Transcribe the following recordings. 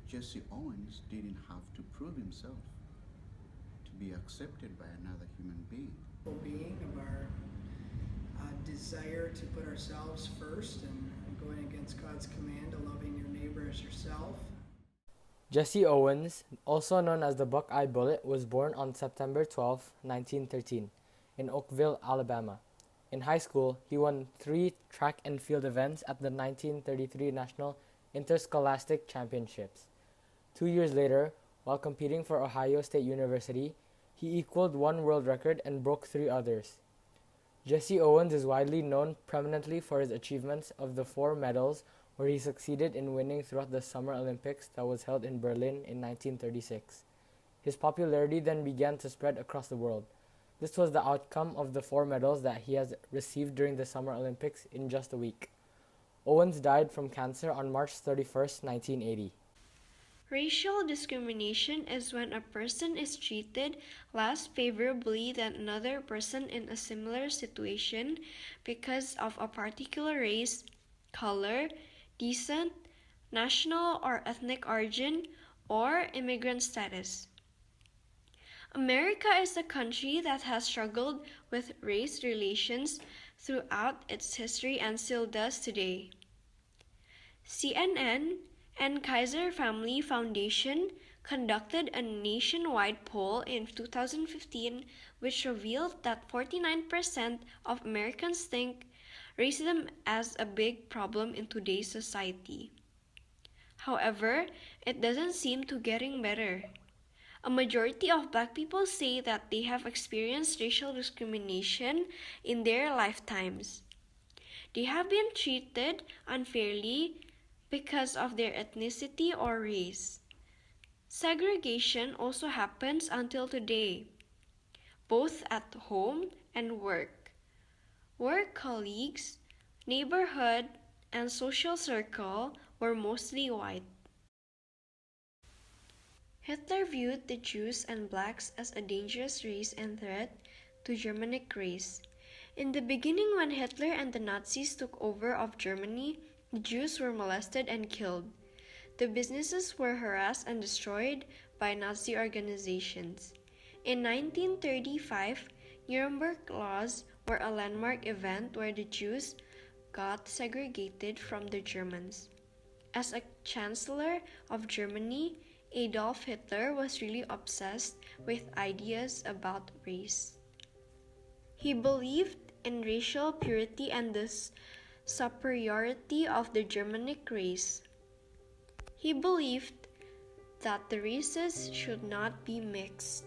Jesse Owens didn't have to prove himself to be accepted by another human being. Being of our desire to put ourselves first and going against God's command of loving your neighbor as yourself. Jesse Owens, also known as the Buckeye Bullet, was born on September 12, 1913, in Oakville, Alabama. In high school, he won 3 track and field events at the 1933 National Interscholastic Championships. 2 years later, while competing for Ohio State University, he equaled one world record and broke 3 others. Jesse Owens is widely known prominently for his achievements of the 4 medals where he succeeded in winning throughout the Summer Olympics that was held in Berlin in 1936. His popularity then began to spread across the world. This was the outcome of the 4 medals that he has received during the Summer Olympics in just a week. Owens died from cancer on March 31, 1980. Racial discrimination is when a person is treated less favorably than another person in a similar situation because of a particular race, color, descent, national or ethnic origin, or immigrant status. America is a country that has struggled with race relations throughout its history and still does today. CNN and Kaiser Family Foundation conducted a nationwide poll in 2015 which revealed that 49% of Americans think racism as a big problem in today's society. However, it doesn't seem to getting better. A majority of Black people say that they have experienced racial discrimination in their lifetimes. They have been treated unfairly because of their ethnicity or race. Segregation also happens until today, both at home and work. Work colleagues, neighborhood, and social circle were mostly white. Hitler viewed the Jews and blacks as a dangerous race and threat to Germanic race. In the beginning, when Hitler and the Nazis took over of Germany, the Jews were molested and killed. The businesses were harassed and destroyed by Nazi organizations. In 1935, Nuremberg laws were a landmark event where the Jews got segregated from the Germans. As a chancellor of Germany, Adolf Hitler was really obsessed with ideas about race. He believed in racial purity and the superiority of the Germanic race. He believed that the races should not be mixed,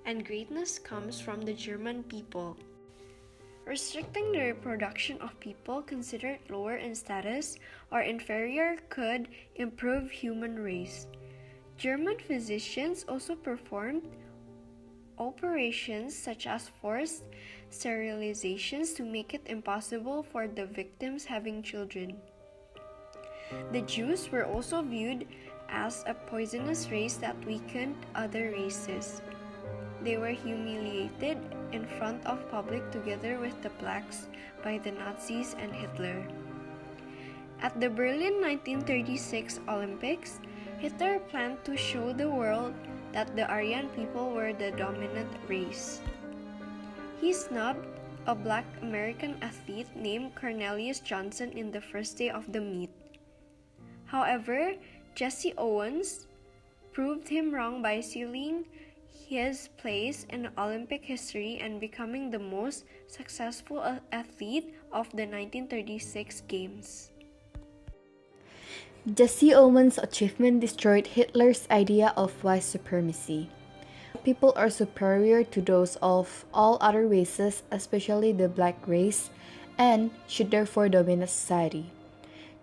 and greatness comes from the German people. Restricting the reproduction of people considered lower in status or inferior could improve human race. German physicians also performed operations such as forced sterilizations to make it impossible for the victims having children. The Jews were also viewed as a poisonous race that weakened other races. They were humiliated in front of public together with the blacks by the Nazis and Hitler. At the Berlin 1936 Olympics, Hitler planned to show the world that the Aryan people were the dominant race. He snubbed a black American athlete named Cornelius Johnson in the first day of the meet. However, Jesse Owens proved him wrong by sealing his place in Olympic history and becoming the most successful athlete of the 1936 Games. Jesse Owens' achievement destroyed Hitler's idea of white supremacy. People are superior to those of all other races, especially the black race, and should therefore dominate society.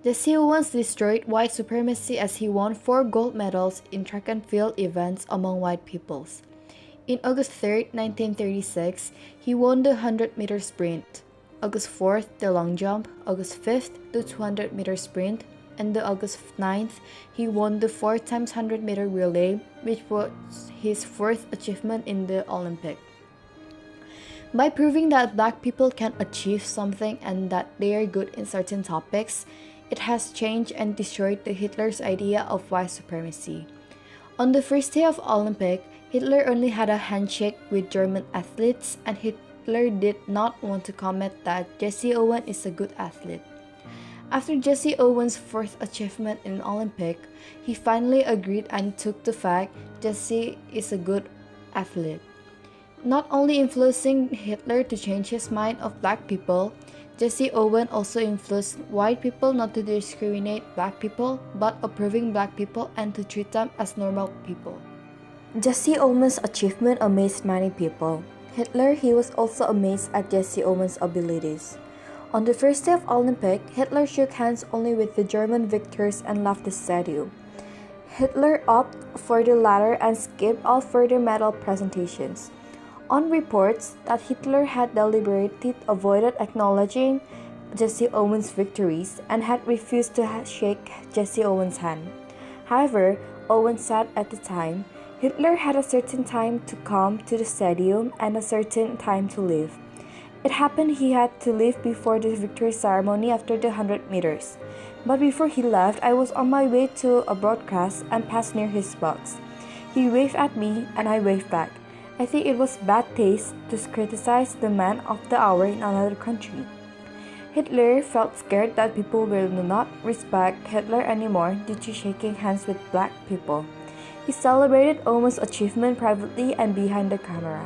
Jesse Owens destroyed white supremacy as he won 4 gold medals in track and field events among white peoples. In August 3, 1936, he won the 100-meter sprint, August 4th the long jump, August 5th the 200-meter sprint, and the August 9th, he won the 4 times 100-meter relay, which was his fourth achievement in the Olympic. By proving that black people can achieve something and that they are good in certain topics, it has changed and destroyed the Hitler's idea of white supremacy. On the first day of Olympic, Hitler only had a handshake with German athletes, and Hitler did not want to comment that Jesse Owens is a good athlete. After Jesse Owens' fourth achievement in Olympic, he finally agreed and took the fact Jesse is a good athlete. Not only influencing Hitler to change his mind of black people, Jesse Owens also influenced white people not to discriminate black people, but approving black people and to treat them as normal people. Jesse Owens' achievement amazed many people. Hitler, he was also amazed at Jesse Owens' abilities. On the first day of Olympic, Hitler shook hands only with the German victors and left the stadium. Hitler opted for the latter and skipped all further medal presentations. On reports that Hitler had deliberately avoided acknowledging Jesse Owens' victories and had refused to shake Jesse Owens' hand. However, Owens said at the time, Hitler had a certain time to come to the stadium and a certain time to leave. It happened he had to leave before the victory ceremony after the 100 meters. But before he left, I was on my way to a broadcast and passed near his box. He waved at me and I waved back. I think it was bad taste to criticize the man of the hour in another country. Hitler felt scared that people will not respect Hitler anymore due to shaking hands with black people. He celebrated Owens' achievement privately and behind the camera.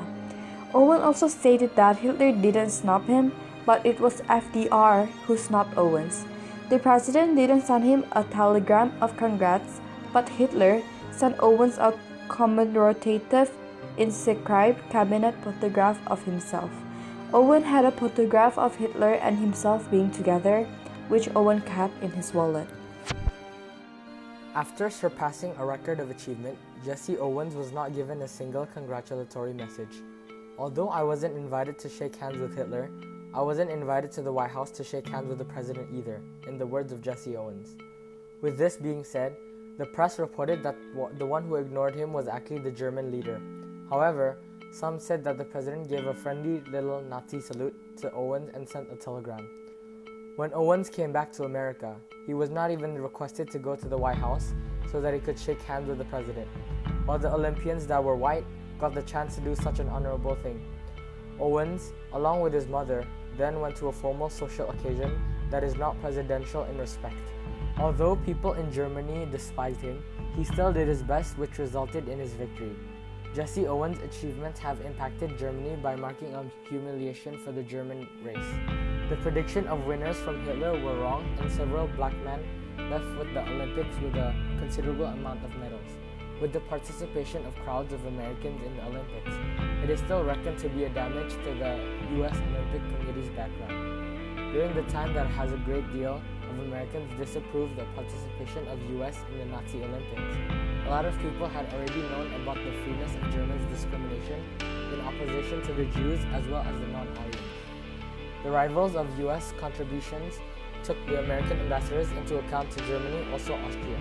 Owen also stated that Hitler didn't snub him, but it was FDR who snubbed Owens. The president didn't send him a telegram of congrats, but Hitler sent Owens a commemorative inscribed cabinet photograph of himself. Owen had a photograph of Hitler and himself being together, which Owen kept in his wallet. After surpassing a record of achievement, Jesse Owens was not given a single congratulatory message. Although I wasn't invited to shake hands with Hitler, I wasn't invited to the White House to shake hands with the president either, in the words of Jesse Owens. With this being said, the press reported that the one who ignored him was actually the German leader. However, some said that the president gave a friendly little Nazi salute to Owens and sent a telegram. When Owens came back to America, he was not even requested to go to the White House so that he could shake hands with the president, while the Olympians that were white got the chance to do such an honorable thing. Owens, along with his mother, then went to a formal social occasion that is not presidential in respect. Although people in Germany despised him, he still did his best, which resulted in his victory. Jesse Owens' achievements have impacted Germany by marking a humiliation for the German race. The prediction of winners from Hitler were wrong, and several black men left with the Olympics with a considerable amount of medals. With the participation of crowds of Americans in the Olympics, it is still reckoned to be a damage to the U.S. Olympic Committee's background. During the time that has a great deal of Americans disapproved the participation of U.S. in the Nazi Olympics, a lot of people had already known about the freeness of Germans' discrimination in opposition to the Jews as well as the non-Aryans. The rivals of U.S. contributions took the American ambassadors into account to Germany, also Austria.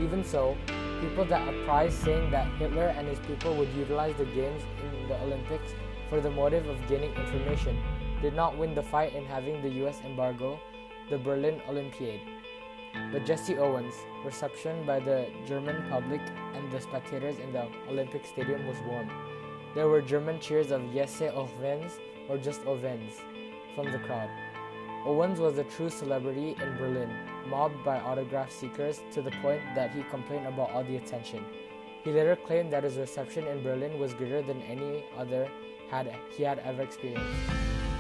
Even so, people that apprised saying that Hitler and his people would utilize the games in the Olympics for the motive of gaining information did not win the fight in having the U.S. embargo the Berlin Olympiad. But Jesse Owens' reception by the German public and the spectators in the Olympic Stadium was warm. There were German cheers of Jesse Owens or just Owens from the crowd. Owens was a true celebrity in Berlin, mobbed by autograph seekers to the point that he complained about all the attention. He later claimed that his reception in Berlin was greater than any other he had ever experienced,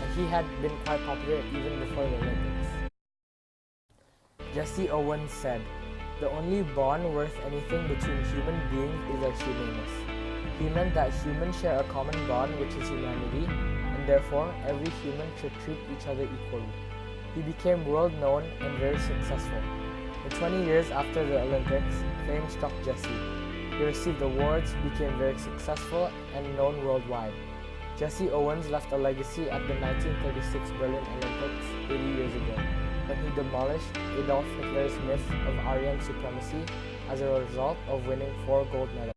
and he had been quite popular even before the Olympics. Jesse Owens said, "The only bond worth anything between human beings is their humanness." He meant that humans share a common bond, which is humanity, and therefore every human should treat each other equally. He became world known and very successful. In 20 years after the Olympics, fame struck Jesse. He received awards, became very successful, and known worldwide. Jesse Owens left a legacy at the 1936 Berlin Olympics 80 years ago, when he demolished Adolf Hitler's myth of Aryan supremacy as a result of winning 4 gold medals.